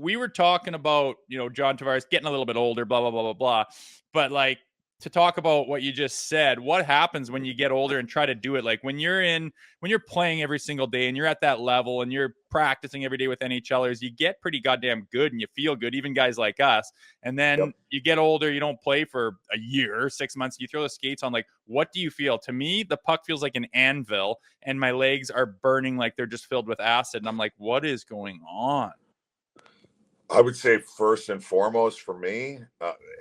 we were talking about, John Tavares getting a little bit older, blah, blah, blah, blah, blah. But like, to talk about what you just said, what happens when you get older and try to do it? Like when you're playing every single day and you're at that level and you're practicing every day with NHLers, you get pretty goddamn good and you feel good, even guys like us. And then you get older, you don't play for a year, 6 months, you throw the skates on. Like, what do you feel? To me, the puck feels like an anvil and my legs are burning like they're just filled with acid. And I'm like, what is going on? I would say first and foremost for me,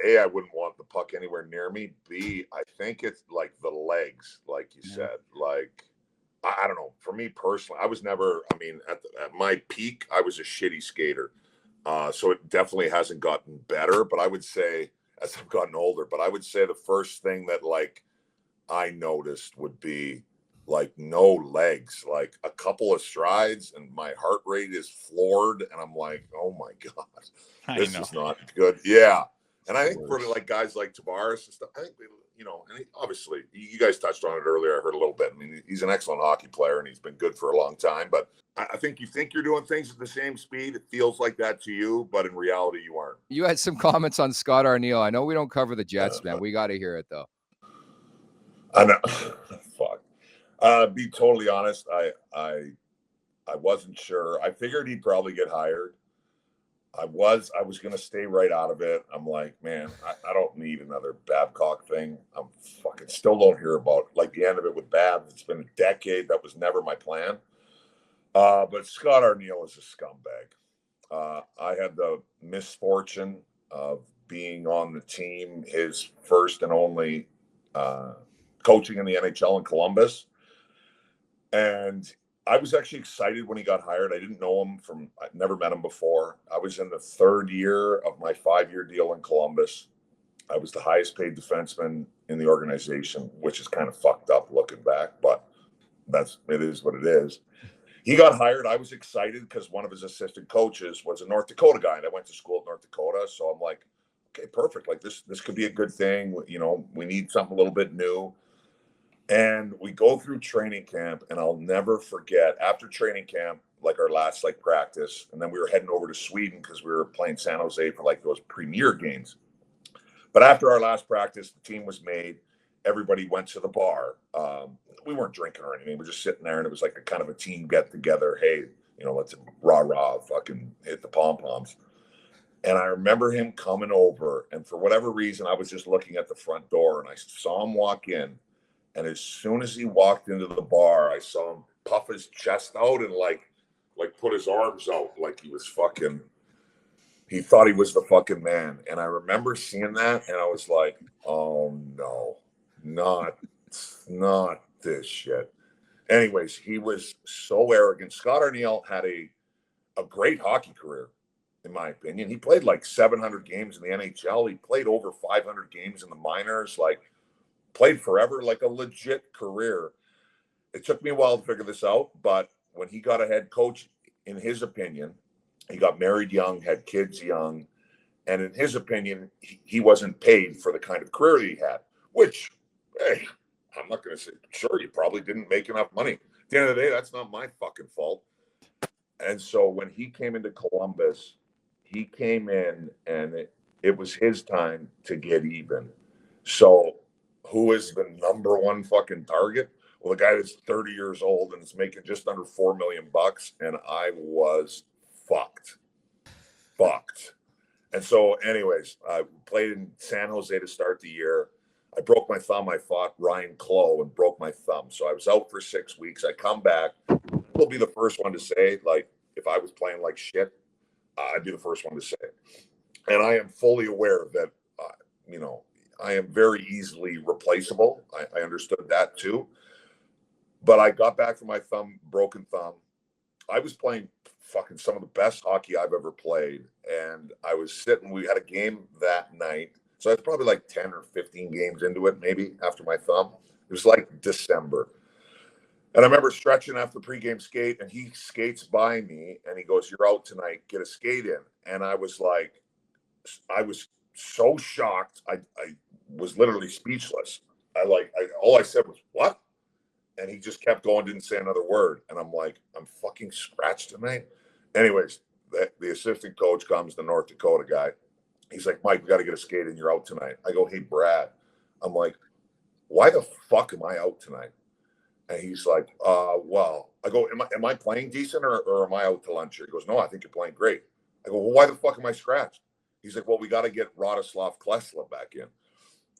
A, I wouldn't want the puck anywhere near me. B, I think it's like the legs, like you said. Like, I don't know. For me personally, I was never, at my peak, I was a shitty skater. So it definitely hasn't gotten better. But I would say, as I've gotten older, but I would say the first thing that, like, I noticed would be, like, no legs, like a couple of strides and my heart rate is floored and I'm like, oh my god, this is not good. And I think for like guys like Tavares and stuff, I think and obviously you guys touched on it earlier, I heard a little bit. I mean, he's an excellent hockey player and he's been good for a long time, but I think you're doing things at the same speed. It feels like that to you, but in reality you aren't. You had some comments on Scott Arneal. I know we don't cover the Jets, man. We got to hear it though. I know. Fuck. Be totally honest, I wasn't sure. I figured he'd probably get hired. I was going to stay right out of it. I'm like, man, I don't need another Babcock thing. I'm fucking still don't hear about like the end of it with Bab. It's been a decade. That was never my plan. But Scott Arneal is a scumbag. I had the misfortune of being on the team, his first and only coaching in the NHL in Columbus. And I was actually excited when he got hired. I didn't know him I'd never met him before. I was in the third year of my 5-year deal in Columbus. I was the highest paid defenseman in the organization, which is kind of fucked up looking back, but it is what it is. He got hired. I was excited because one of his assistant coaches was a North Dakota guy, and I went to school at North Dakota. So I'm like, okay, perfect. Like this could be a good thing. We need something a little bit new. And we go through training camp, and I'll never forget, after training camp, like our last practice, and then we were heading over to Sweden because we were playing San Jose for like those premier games. But after our last practice, the team was made. Everybody went to the bar. We weren't drinking or anything. We were just sitting there, and it was like a kind of a team get together. Hey, let's rah fucking hit the pom poms. And I remember him coming over, and for whatever reason, I was just looking at the front door, and I saw him walk in. And as soon as he walked into the bar, I saw him puff his chest out and like put his arms out like he was he thought he was the fucking man. And I remember seeing that, and I was like, oh no, not this shit. Anyways, he was so arrogant. Scott Arneal had a great hockey career, in my opinion. He played like 700 games in the NHL. He played over 500 games in the minors, played forever, like a legit career. It took me a while to figure this out, but when he got a head coach, in his opinion, he got married young, had kids young, and in his opinion, he wasn't paid for the kind of career he had, which, hey, I'm not going to say, sure, you probably didn't make enough money. At the end of the day, that's not my fucking fault. And so when he came into Columbus, he came in, and it was his time to get even. So who is the number one fucking target? Well, the guy that's 30 years old and is making just under $4 million, and I was fucked. And so, anyways, I played in San Jose to start the year. I broke my thumb. I fought Ryan Clough and broke my thumb. So I was out for 6 weeks. I come back. I'll be the first one to say, if I was playing like shit, I'd be the first one to say it. And I am fully aware that, I am very easily replaceable. I understood that too. But I got back from my broken thumb. I was playing fucking some of the best hockey I've ever played. And I was sitting, we had a game that night. So I was probably like 10 or 15 games into it, maybe, after my thumb. It was like December. And I remember stretching after the pregame skate, and he skates by me, and he goes, "You're out tonight. Get a skate in." And I was so shocked. I was literally speechless. All I said was, "What?" And he just kept going, didn't say another word. And I'm like, I'm fucking scratched tonight. Anyways, the assistant coach comes, the North Dakota guy. He's like, Mike, we got to get a skate in. You're out tonight. I go, hey, Brad. I'm like, why the fuck am I out tonight? And he's like, well, I go, am I playing decent or am I out to lunch here? He goes, no, I think you're playing great. I go, well, why the fuck am I scratched? He's like, well, we got to get Radoslav Klesla back in.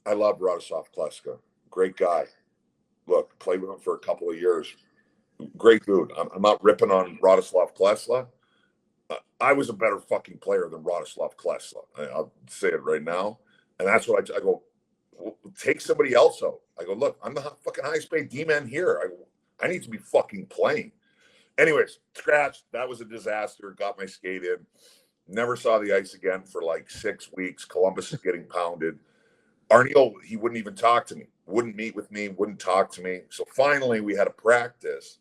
I love Radoslav Klesla. Great guy. Look, played with him for a couple of years. Great dude. I'm not ripping on Radoslav Klesla. I was a better fucking player than Radoslav Klesla. I'll say it right now. And that's what I go, well, take somebody else out. I go, look, I'm the fucking highest paid D-man here. I need to be fucking playing. Anyways, scratched. That was a disaster. Got my skate in. Never saw the ice again for like 6 weeks. Columbus is getting pounded. Arniel, he wouldn't even talk to me. Wouldn't meet with me. Wouldn't talk to me. So finally, we had a practice.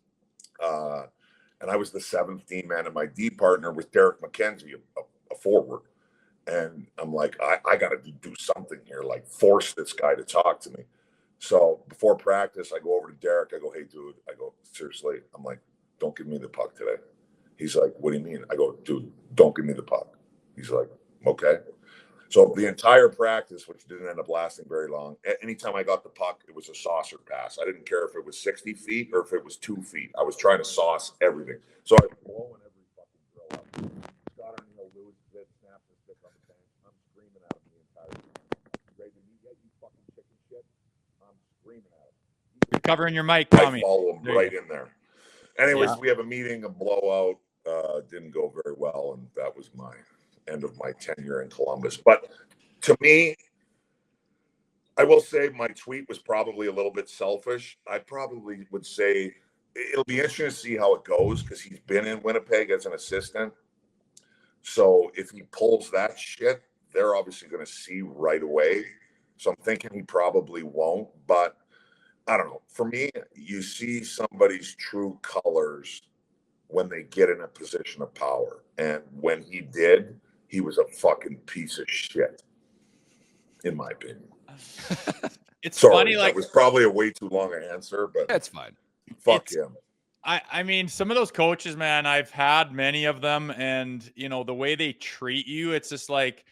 And I was the 7th D-man, and my D partner was Derek McKenzie, a forward. And I'm like, I got to do something here, like force this guy to talk to me. So before practice, I go over to Derek. I go, hey, dude. I go, seriously. I'm like, don't give me the puck today. He's like, what do you mean? I go, dude, don't give me the puck. He's like, okay. So the entire practice, which didn't end up lasting very long, anytime I got the puck, it was a saucer pass. I didn't care if it was 60 feet or if it was 2 feet. I was trying to sauce everything. So I was blowing every fucking drill up. Scott Arneal, Lewis, snaps and stick on the tank. I'm screaming at him the entire time. Ray, did you get you fucking chicken shit? I'm screaming at him. You're covering your mic, Tommy. I follow him right in there. Anyways, we have a meeting, a blowout. Didn't go very well, and that was my end of my tenure in Columbus. But to me, I will say my tweet was probably a little bit selfish. I probably would say it'll be interesting to see how it goes because he's been in Winnipeg as an assistant. So if he pulls that shit, they're obviously going to see right away. So I'm thinking he probably won't. But I don't know. For me, you see somebody's true colors when they get in a position of power. And when he did, he was a fucking piece of shit, in my opinion. It's Sorry, funny, like that was probably a way too long an answer, but That's fine. fuck him. I mean, some of those coaches, man, I've had many of them, and you know, the way they treat you, it's just like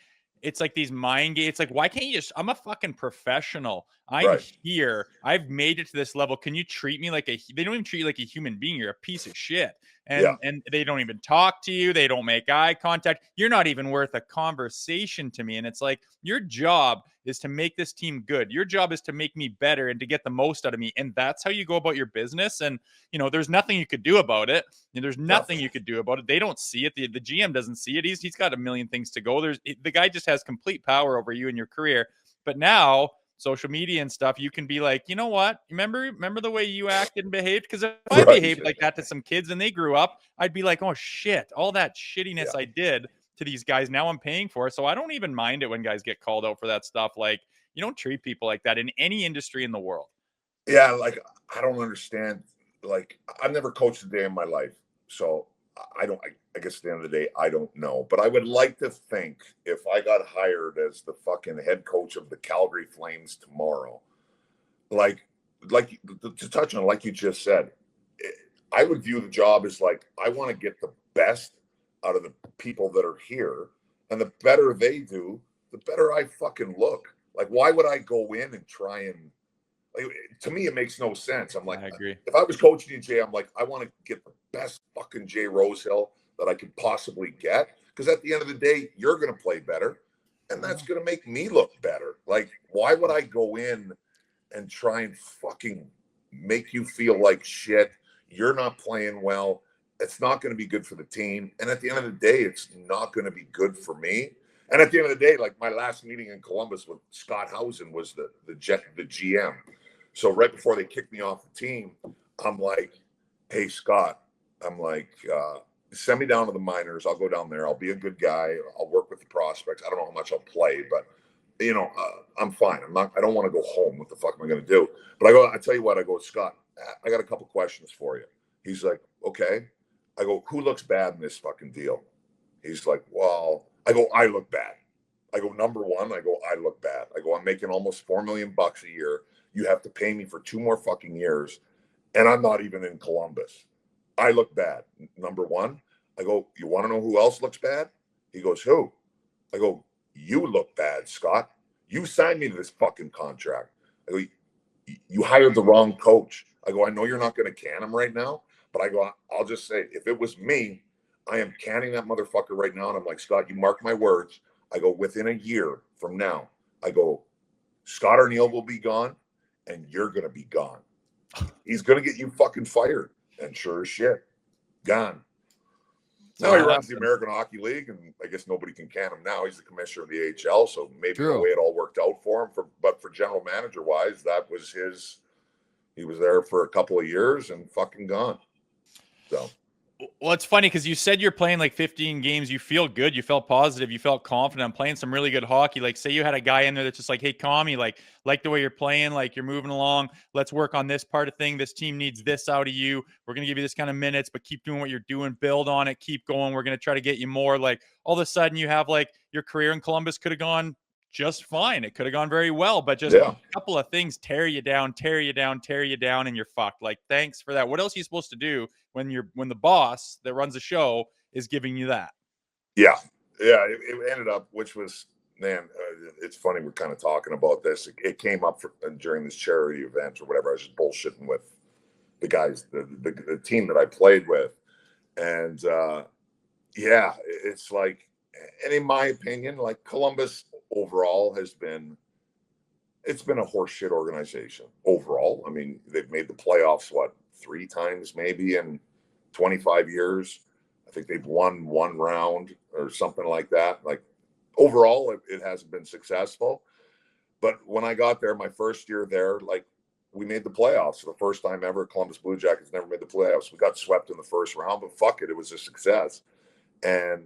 it's like these mind games. It's like, why can't you just, I'm a fucking professional. I'm here. I've made it to this level. Can you treat me like they don't even treat you like a human being. You're a piece of shit. And they don't even talk to you. They don't make eye contact. You're not even worth a conversation to me. And it's like, your job is to make this team good. Your job is to make me better and to get the most out of me. And that's how you go about your business. And, you know, there's nothing you could do about it. And there's nothing you could do about it. They don't see it. The GM doesn't see it. He's got a million things to go. The guy just has complete power over you and your career. But now, social media and stuff, you can be like, you know what? Remember the way you acted and behaved? Because if I behaved like that to some kids and they grew up, I'd be like, oh shit, all that shittiness I did to these guys, now I'm paying for it. So I don't even mind it when guys get called out for that stuff. Like, you don't treat people like that in any industry in the world. Yeah, like I don't understand. Like I've never coached a day in my life, so I guess at the end of the day, I don't know. But I would like to think if I got hired as the fucking head coach of the Calgary Flames tomorrow, like to touch on, like you just said, I would view the job as like, I want to get the best out of the people that are here. And the better they do, the better I fucking look. Like, why would I go in and try and, like, to me, it makes no sense. I'm like, I agree. If I was coaching you, Jay, I'm like, I want to get the best fucking Jay Rosehill that I could possibly get. Because at the end of the day, you're going to play better. And that's going to make me look better. Like, why would I go in and try and fucking make you feel like shit? You're not playing well. It's not going to be good for the team. And at the end of the day, it's not going to be good for me. And at the end of the day, like my last meeting in Columbus with Scott Housen was the GM. So right before they kicked me off the team, I'm like, hey, Scott, I'm like, send me down to the minors. I'll go down there. I'll be a good guy. I'll work with the prospects. I don't know how much I'll play, but you know, I'm fine. I don't want to go home. What the fuck am I going to do? But I tell you what, I go, Scott, I got a couple questions for you. He's like, okay. I go, who looks bad in this fucking deal? He's like, well, I go, I look bad. I go, number one, I go, I look bad. I go, I'm making almost $4 million a year. You have to pay me for 2 more fucking years. And I'm not even in Columbus. I look bad. Number one. I go, you want to know who else looks bad? He goes, who? I go, you look bad, Scott. You signed me to this fucking contract. I go, you hired the wrong coach. I go, I know you're not going to can him right now, but I go, I'll just say, if it was me, I am canning that motherfucker right now. And I'm like, Scott, you mark my words. I go, within a year from now, I go, Scott Arneal will be gone and you're going to be gone. He's going to get you fucking fired. And sure as shit, gone. Now he runs the American Hockey League, and I guess nobody can can him now. He's the commissioner of the AHL, so maybe the way it all worked out for him. But for general manager wise, that was his. He was there for a couple of years and fucking gone. So, well, it's funny because you said you're playing like 15 games. You feel good. You felt positive. You felt confident. I'm playing some really good hockey. Like, say you had a guy in there that's just like, hey, Commie, like the way you're playing, like you're moving along. Let's work on this part of thing. This team needs this out of you. We're going to give you this kind of minutes, but keep doing what you're doing. Build on it. Keep going. We're going to try to get you more. Like all of a sudden you have like your career in Columbus could have gone just fine. It could have gone very well, but just a couple of things tear you down, and you're fucked. Like, thanks for that. What else are you supposed to do when the boss that runs the show is giving you that? Yeah. It ended up, which was, man, it's funny. We're kind of talking about this. It came up during this charity event or whatever. I was just bullshitting with the guys, the team that I played with. And it's like, and in my opinion, like Columbus overall it's been a horseshit organization overall. I mean, they've made the playoffs, 3 times maybe in 25 years. I think they've won 1 round or something like that. Like overall, it hasn't been successful. But when I got there, my first year there, like we made the playoffs for the first time ever. Columbus Blue Jackets never made the playoffs. We got swept in the first round, but fuck it. It was a success. And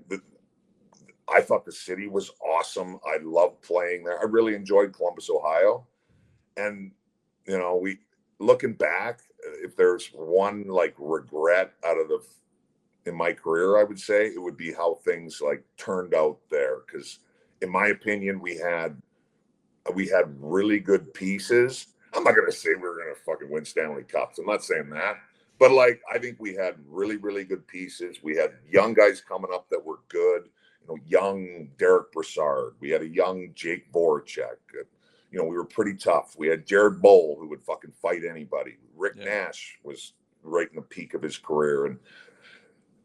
I thought the city was awesome. I loved playing there. I really enjoyed Columbus, Ohio. And, you know, looking back, if there's one like regret in my career, I would say it would be how things like turned out there. Because in my opinion, we had really good pieces. I'm not going to say we were going to fucking win Stanley Cups. I'm not saying that. But like, I think we had really, really good pieces. We had young guys coming up that were good. You know, young Derek Brassard. We had a young Jake Voracek. You know, we were pretty tough. We had Jared Boll, who would fucking fight anybody. Rick Nash was right in the peak of his career. And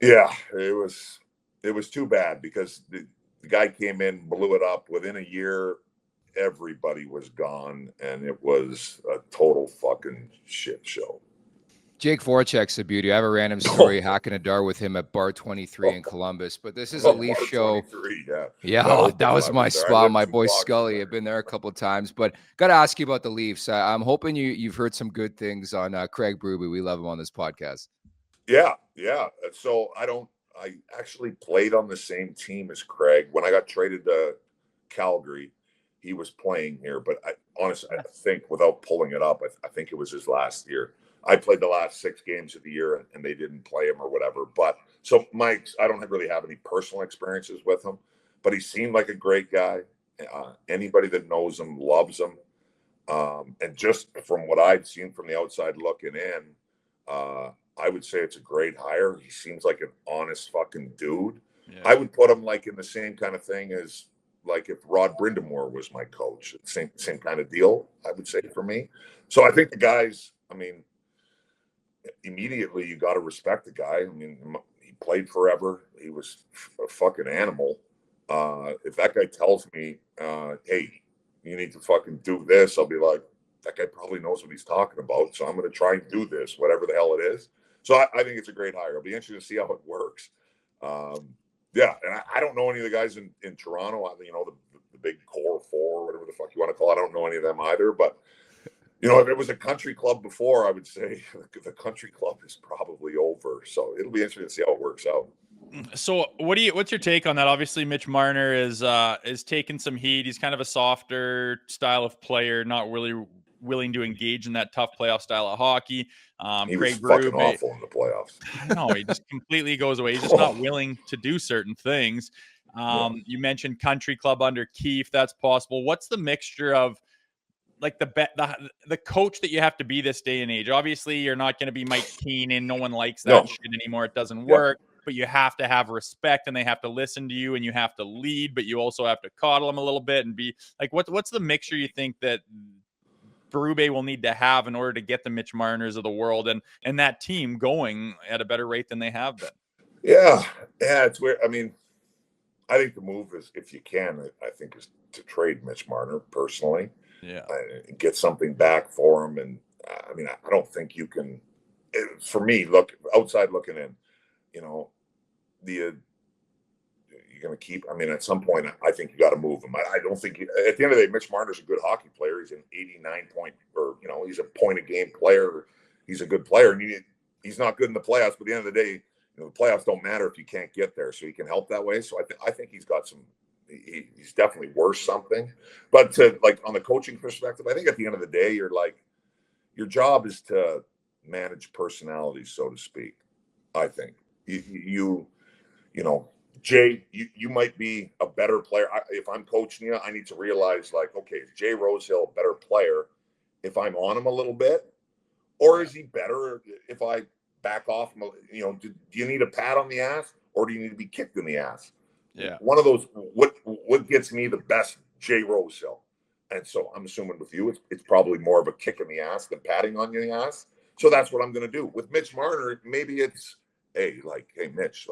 yeah, it was too bad because the guy came in, blew it up. Within a year, everybody was gone, and it was a total fucking shit show. Jake Voracek's a beauty. I have a random story hacking a dart with him at Bar 23 in Columbus, but this is a Leaf show. Yeah, that was my spot. My boy Scully. I've been there a couple of times, but got to ask you about the Leafs. I'm hoping you've heard some good things on Craig Berube. We love him on this podcast. Yeah. So I actually played on the same team as Craig. When I got traded to Calgary, he was playing here, but I think without pulling it up, I think it was his last year. I played the last 6 games of the year and they didn't play him or whatever. But so Mike, I don't really have any personal experiences with him, but he seemed like a great guy. Anybody that knows him loves him. And just from what I've seen from the outside looking in, I would say it's a great hire. He seems like an honest fucking dude. Yeah. I would put him like in the same kind of thing as like if Rod Brindamore was my coach. Same kind of deal, I would say, for me. So I think the guys, I mean, immediately you got to respect the guy. I mean, he played forever. He was a fucking animal. If that guy tells me, hey, you need to fucking do this, I'll be like, that guy probably knows what he's talking about. So I'm going to try and do this, whatever the hell it is. So I think it's a great hire. It'll be interesting to see how it works. Yeah. And I don't know any of the guys in Toronto, you know, the big core 4, whatever the fuck you want to call it. I don't know any of them either, but you know, if it was a country club before, I would say the country club is probably over. So it'll be interesting to see how it works out. So what's your take on that? Obviously, Mitch Marner is taking some heat. He's kind of a softer style of player, not really willing to engage in that tough playoff style of hockey. He was fucking awful in the playoffs. No, he just completely goes away. He's just not willing to do certain things. You mentioned country club under Keefe. That's possible. What's the mixture of like the coach that you have to be this day and age? Obviously, you're not going to be Mike Keenan. No one likes that shit anymore. It doesn't work. but you have to have respect and they have to listen to you and you have to lead, but you also have to coddle them a little bit and be like, what's the mixture you think that Berube will need to have in order to get the Mitch Marners of the world and that team going at a better rate than they have been? Yeah, it's weird. I mean, I think the move is, if you can, I think, is to trade Mitch Marner personally. Yeah, get something back for him. And I mean, I don't think you can. For me, outside looking in, you're going to keep. I mean, at some point, I think you got to move him. I don't think at the end of the day, Mitch Marner's a good hockey player. He's an 89 point, or he's a point a game player. He's a good player, and he's not good in the playoffs. But at the end of the day, the playoffs don't matter if you can't get there. So he can help that way. So I think he's got some. He's definitely worth something. But to, like, on the coaching perspective, I think at the end of the day, you're like, your job is to manage personalities, so to speak. I think you Jay, you might be a better player. If I'm coaching you, I need to realize, like, okay, is Jay Rosehill a better player if I'm on him a little bit, or is he better if I back off him? Do you need a pat on the ass, or do you need to be kicked in the ass? Yeah, one of those. What gets me the best, Jay Rosehill? And so I'm assuming with you, it's probably more of a kick in the ass than patting on the ass. So that's what I'm going to do with Mitch Marner. Maybe it's, hey, Mitch,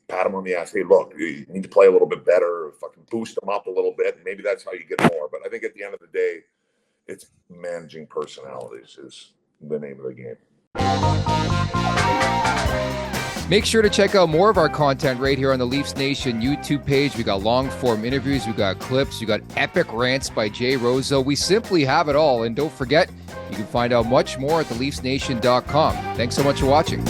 pat him on the ass. Hey, look, you need to play a little bit better. Fucking boost him up a little bit. And maybe that's how you get more. But I think at the end of the day, it's managing personalities is the name of the game. Make sure to check out more of our content right here on the Leafs Nation YouTube page. We got long-form interviews, we got clips, we got epic rants by Jay Rosehill. We simply have it all. And don't forget, you can find out much more at theleafsnation.com. Thanks so much for watching.